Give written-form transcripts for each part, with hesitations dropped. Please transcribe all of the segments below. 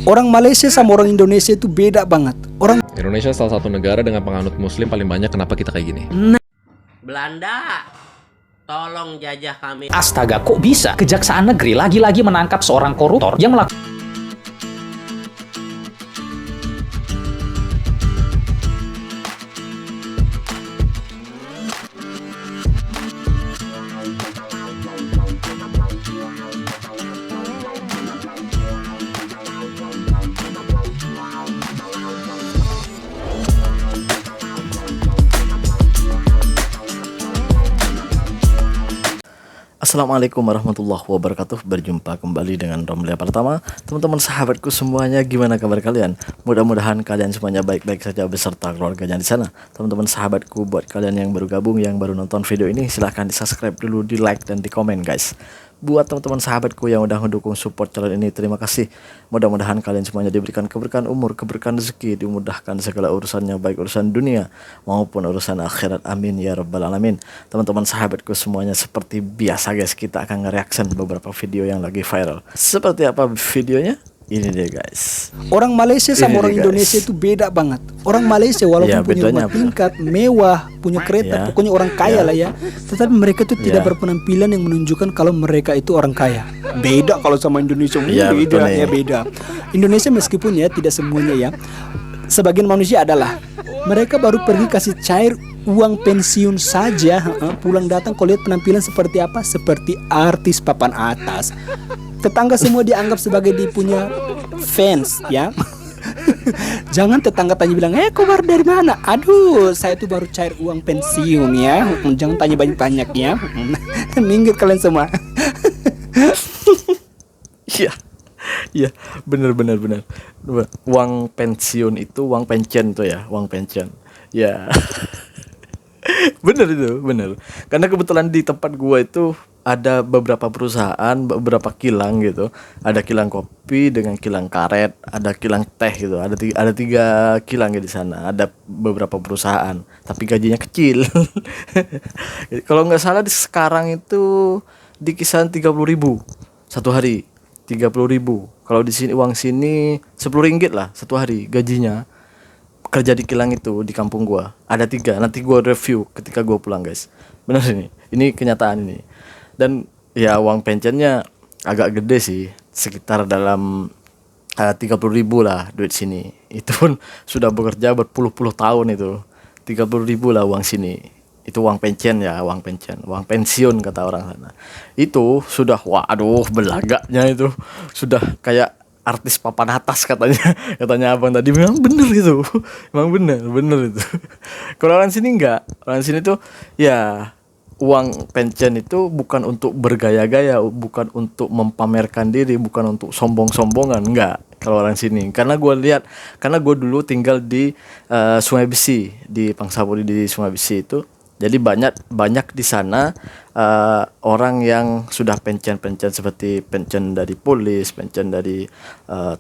Orang Malaysia sama orang Indonesia itu beda banget. Orang Indonesia salah satu negara dengan penganut muslim paling banyak. Kenapa kita kayak gini? Belanda, tolong jajah kami. Astaga, kok bisa? Kejaksaan negeri lagi-lagi menangkap seorang koruptor yang melakukan Assalamualaikum warahmatullahi wabarakatuh. Berjumpa kembali dengan Romlia pertama. Teman-teman sahabatku semuanya, gimana kabar kalian? Mudah-mudahan kalian semuanya baik-baik saja beserta keluarganya di sana. Teman-teman sahabatku, buat kalian yang baru gabung, yang baru nonton video ini, silahkan di subscribe dulu, di like dan di komen guys. Buat teman-teman sahabatku yang udah mendukung support channel ini, terima kasih. Mudah-mudahan kalian semuanya diberikan keberkahan umur, keberkahan rezeki, dimudahkan segala urusannya, baik urusan dunia maupun urusan akhirat. Amin ya rabbal alamin. Teman-teman sahabatku semuanya, seperti biasa guys, kita akan nge-reaction beberapa video yang lagi viral. Seperti apa videonya? Ini deh guys. orang Malaysia sama Ini orang deh, guys. Indonesia itu beda banget. Orang Malaysia walaupun Ya, punya bedanya rumah apa? tingkat mewah, punya kereta, Ya. pokoknya orang kaya Ya. lah ya. Tetapi mereka tuh tidak Ya. berpenampilan yang menunjukkan kalau mereka itu orang kaya. Beda kalau sama Indonesia. Ya, Beda betul nih. ya, beda. Indonesia meskipun ya tidak semuanya ya. Sebagian manusia adalah mereka baru pergi kasih cair uang pensiun saja, pulang datang kau lihat penampilan seperti apa? Seperti artis papan atas. Tetangga semua dianggap sebagai dia punya fans ya. Jangan tetangga tanya bilang, kau baru dari mana? Aduh, saya tuh baru cair uang pensiun ya. Jangan tanya banyak-banyak ya. Minggir kalian semua. Iya. Iya, bener. Uang pensiun itu uang pensiun tuh ya, uang pensiun. Ya. Bener itu, bener. Karena kebetulan di tempat gua itu ada beberapa perusahaan, beberapa kilang gitu. Ada kilang kopi dengan kilang karet, ada kilang teh gitu. Ada tiga kilang ya di sana. Ada beberapa perusahaan, tapi gajinya kecil. Kalau nggak salah di sekarang itu di kisaran 30.000 satu hari. 30.000. Kalau di sini uang sini 10 ringgit lah satu hari gajinya. Kerja di kilang itu di kampung gua ada 3. Nanti gua review ketika gua pulang guys. Benar ini kenyataan ini. Dan ya uang pensiunnya agak gede sih, sekitar dalam 30.000 lah duit sini. Itu pun sudah bekerja berpuluh-puluh tahun itu. 30.000 lah uang sini. Itu uang pensiun ya, uang pensiun kata orang sana. Itu sudah waduh belagaknya itu. Sudah kayak artis papan atas katanya abang tadi. Memang bener itu. Memang bener itu. Kalau orang sini enggak. Orang sini tuh ya uang pensiun itu bukan untuk bergaya-gaya, bukan untuk mempamerkan diri, bukan untuk sombong-sombongan, enggak. Kalau orang sini, karena gue dulu tinggal di Sungai Besi, di Pangsapuri di Sungai Besi itu. Jadi banyak di sana orang yang sudah pensiun seperti pensiun dari polis, pensiun dari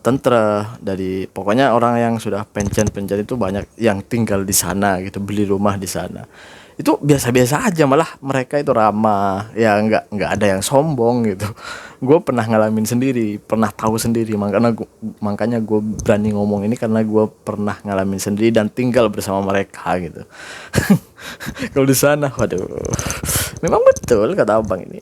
tentara, dari pokoknya orang yang sudah pensiun itu banyak yang tinggal di sana gitu, beli rumah di sana. Itu biasa-biasa aja, malah mereka itu ramah ya, nggak ada yang sombong gitu. Gue pernah ngalamin sendiri, pernah tahu sendiri, makanya gue berani ngomong ini karena gue pernah ngalamin sendiri dan tinggal bersama mereka gitu. Kalau di sana, waduh, memang betul kata abang ini.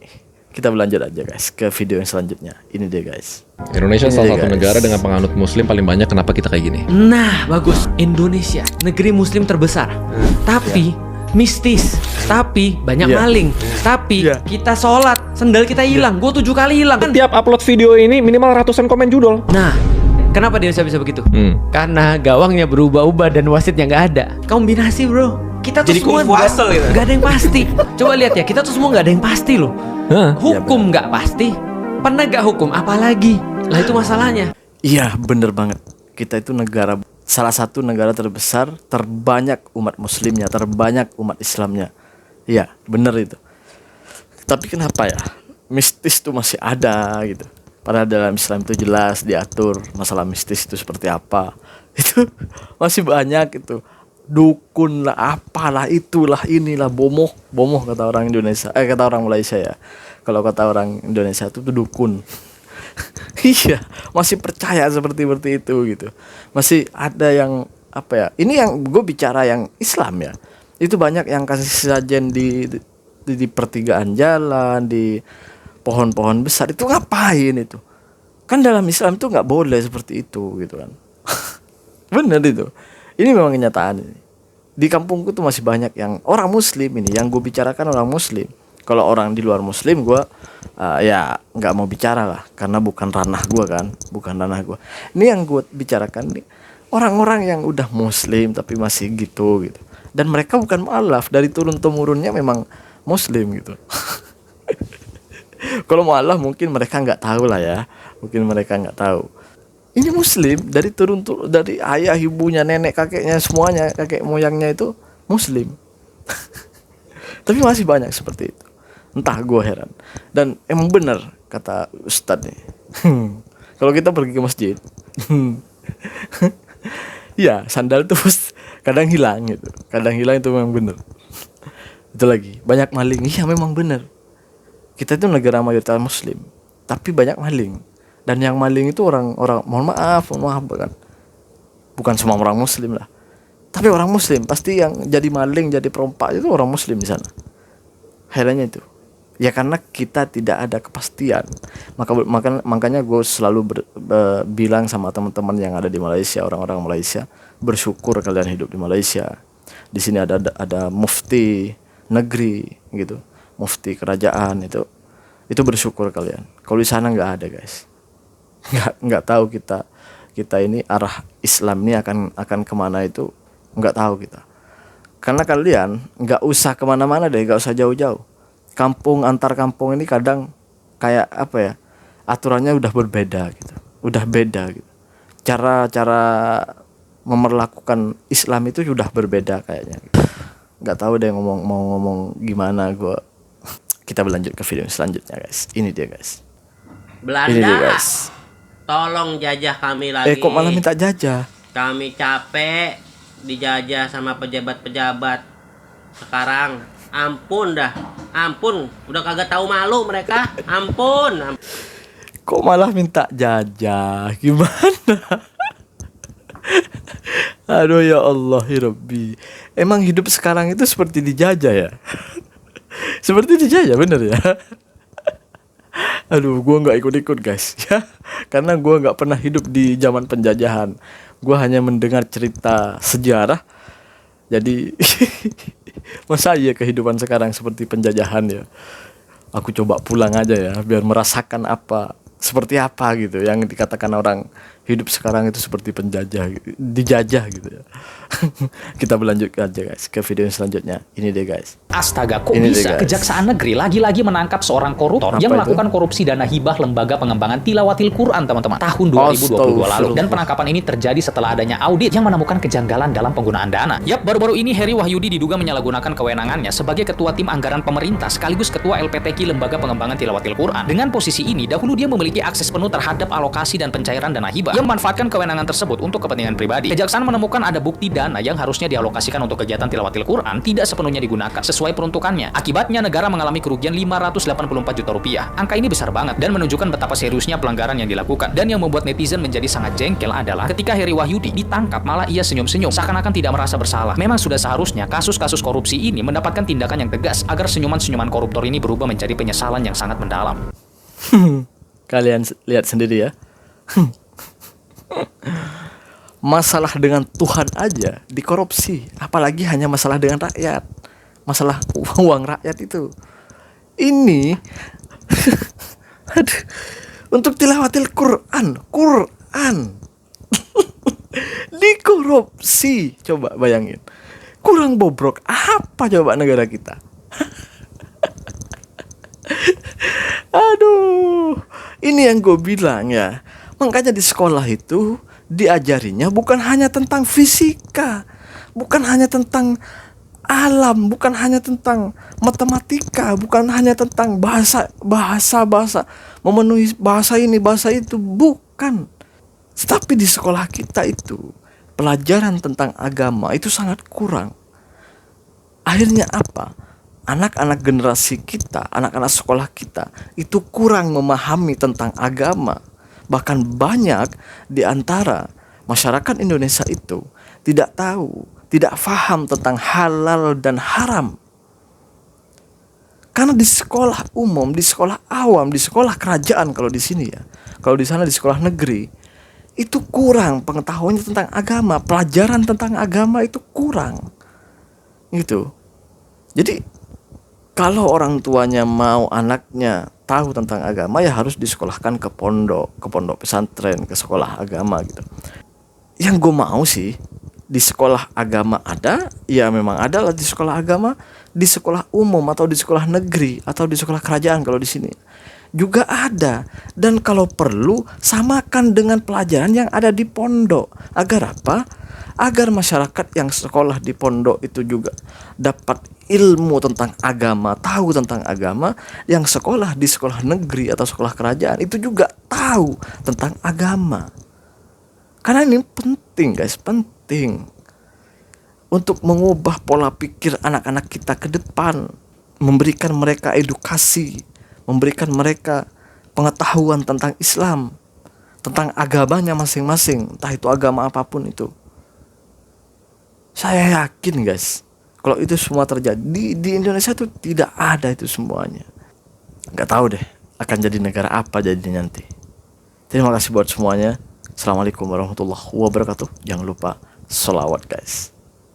Kita berlanjut aja guys ke video yang selanjutnya. Ini deh guys. Indonesia Ini salah deh, satu guys. negara dengan penganut muslim paling banyak. Kenapa kita kayak gini? Nah, bagus. Indonesia, negeri muslim terbesar. Tapi mistis, tapi banyak Iya. maling, tapi Iya. kita sholat, sendal kita hilang. Gue 7 kali hilang. Tiap upload video ini minimal ratusan komen judul. Nah, kenapa dia bisa begitu? Hmm. Karena gawangnya berubah-ubah dan wasitnya nggak ada. Kombinasi bro. Kita tuh Jadi semua kungfu asal gitu. nggak ada yang pasti. Coba lihat ya, kita tuh semua nggak ada yang pasti loh. Hah? Hukum nggak pasti, penegak hukum apalagi. Lah itu masalahnya. Iya, bener banget. Kita itu salah satu negara terbesar, terbanyak umat muslimnya, terbanyak umat Islamnya. Iya, bener itu. Tapi kenapa ya mistis itu masih ada gitu? Padahal dalam Islam itu jelas diatur masalah mistis itu seperti apa. Itu masih banyak itu. Dukun lah, apalah, itulah, inilah, bomoh kata orang Indonesia. Kata orang Malaysia ya. Kalau kata orang Indonesia itu dukun. Iya, masih percaya seperti itu gitu. Masih ada yang apa ya? Ini yang gue bicara yang Islam ya. Itu banyak yang kasih sajen di pertigaan jalan, di pohon-pohon besar. Itu ngapain itu? Kan dalam Islam tuh nggak boleh seperti itu gitu kan. Bener itu. Ini memang kenyataan ini. Di kampungku tuh masih banyak yang orang Muslim ini. Yang gue bicarakan orang Muslim. Kalau orang di luar Muslim gue ya nggak mau bicara lah, karena bukan ranah gue kan, bukan ranah gue. Ini yang gue bicarakan nih orang-orang yang udah Muslim tapi masih gitu. Dan mereka bukan mualaf, dari turun temurunnya memang Muslim gitu. Kalau mualaf mungkin mereka nggak tahu lah ya, mungkin mereka nggak tahu. Ini Muslim dari dari ayah, ibunya, nenek, kakeknya, semuanya, kakek moyangnya itu Muslim. Tapi masih banyak seperti itu. Entah, gue heran. Dan emang benar kata Ustadz nih. Kalau kita pergi ke masjid, ya sandal tuh kadang hilang gitu. Kadang hilang itu memang benar. Itu lagi banyak maling. Iya memang benar. Kita itu negara mayoritas Muslim, tapi banyak maling. Dan yang maling itu orang-orang, mohon maaf kan. Bukan semua orang Muslim lah. Tapi orang Muslim pasti yang jadi maling, jadi perompak itu orang Muslim di sana. Herannya itu. Ya karena kita tidak ada kepastian. Makanya gue selalu bilang sama teman-teman yang ada di Malaysia, orang-orang Malaysia, bersyukur kalian hidup di Malaysia. Di sini ada mufti negeri gitu, mufti kerajaan itu bersyukur kalian. Kalau di sana nggak ada guys, nggak tahu kita ini arah Islam ini akan kemana itu nggak tahu kita. Karena kalian nggak usah kemana-mana deh, nggak usah jauh-jauh. Kampung antar kampung ini kadang kayak apa ya, aturannya udah berbeda gitu, udah beda gitu. Cara memperlakukan Islam itu sudah berbeda kayaknya. Nggak tahu deh mau ngomong gimana gue. Kita berlanjut ke video selanjutnya guys. Ini dia guys. Belanda, ini dia, guys. Tolong jajah kami lagi. Kok malah minta jajah? Kami capek dijajah sama pejabat-pejabat sekarang. Ampun dah, ampun, udah kagak tahu malu mereka, ampun. Kok malah minta jajah, gimana? Aduh ya Allah ya Rabbi. Emang hidup sekarang itu seperti dijajah ya? Seperti dijajah bener ya? Aduh, gue nggak ikut-ikut guys ya, karena gue nggak pernah hidup di zaman penjajahan. Gue hanya mendengar cerita sejarah. Jadi masa iya kehidupan sekarang seperti penjajahan ya? Aku coba pulang aja ya, biar merasakan seperti apa gitu yang dikatakan orang hidup sekarang itu seperti penjajah, dijajah gitu ya. Kita berlanjut aja guys ke video selanjutnya. Ini deh guys. Astaga, kok Ini bisa deh, guys. Kejaksaan Negeri lagi-lagi menangkap seorang koruptor yang Apa itu? melakukan korupsi dana hibah Lembaga Pengembangan Tilawatil Quran, teman-teman, tahun 2022 lalu. Dan penangkapan ini terjadi setelah adanya audit yang menemukan kejanggalan dalam penggunaan dana. Yap, baru-baru ini Heri Wahyudi diduga menyalahgunakan kewenangannya sebagai ketua tim anggaran pemerintah sekaligus ketua LPTQ Lembaga Pengembangan Tilawatil Quran. Dengan posisi ini, dahulu dia memiliki akses penuh terhadap alokasi dan pencairan dana hibah. Yang memanfaatkan kewenangan tersebut untuk kepentingan pribadi. Kejaksaan menemukan ada bukti dana yang harusnya dialokasikan untuk kegiatan tilawatil Quran tidak sepenuhnya digunakan sesuai peruntukannya. Akibatnya negara mengalami kerugian 584 juta rupiah. Angka ini besar banget dan menunjukkan betapa seriusnya pelanggaran yang dilakukan. Dan yang membuat netizen menjadi sangat jengkel adalah ketika Heri Wahyudi ditangkap malah ia senyum-senyum seakan-akan tidak merasa bersalah. Memang sudah seharusnya kasus-kasus korupsi ini mendapatkan tindakan yang tegas agar senyuman-senyuman koruptor ini berubah menjadi penyesalan yang sangat mendalam. Kalian lihat sendiri ya. Masalah dengan Tuhan aja dikorupsi, apalagi hanya masalah dengan rakyat, masalah uang rakyat itu. Ini aduh, untuk tilawatil Quran dikorupsi. Coba bayangin, kurang bobrok apa coba negara kita? Aduh, ini yang gue bilang ya. Makanya di sekolah itu diajarinya bukan hanya tentang fisika, bukan hanya tentang alam, bukan hanya tentang matematika, bukan hanya tentang bahasa, memenuhi bahasa ini, bahasa itu, bukan. Tapi di sekolah kita itu pelajaran tentang agama itu sangat kurang. Akhirnya apa? anak-anak generasi kita, anak-anak sekolah kita itu kurang memahami tentang agama. Bahkan banyak di antara masyarakat Indonesia itu tidak tahu, tidak paham tentang halal dan haram. Karena di sekolah umum, di sekolah awam, di sekolah kerajaan kalau di sini ya, kalau di sana di sekolah negeri itu kurang pengetahuannya tentang agama, pelajaran tentang agama itu kurang, gitu. Jadi kalau orang tuanya mau anaknya tahu tentang agama ya harus disekolahkan ke pondok pesantren, ke sekolah agama gitu. Yang gue mau sih di sekolah agama ada, ya memang ada lah di sekolah agama, di sekolah umum atau di sekolah negeri atau di sekolah kerajaan kalau di sini juga ada. Dan kalau perlu samakan dengan pelajaran yang ada di pondok. Agar apa? Agar masyarakat yang sekolah di pondok itu juga dapat ilmu tentang agama, tahu tentang agama. Yang sekolah di sekolah negeri atau sekolah kerajaan itu juga tahu tentang agama. Karena ini penting guys, penting untuk mengubah pola pikir anak-anak kita ke depan, memberikan mereka edukasi, memberikan mereka pengetahuan tentang Islam, tentang agamanya masing-masing, entah itu agama apapun itu. Saya yakin guys, kalau itu semua terjadi di Indonesia tuh tidak ada itu semuanya. Nggak tahu deh akan jadi negara apa jadinya nanti. Terima kasih buat semuanya. Assalamualaikum warahmatullahi wabarakatuh. Jangan lupa sholawat guys.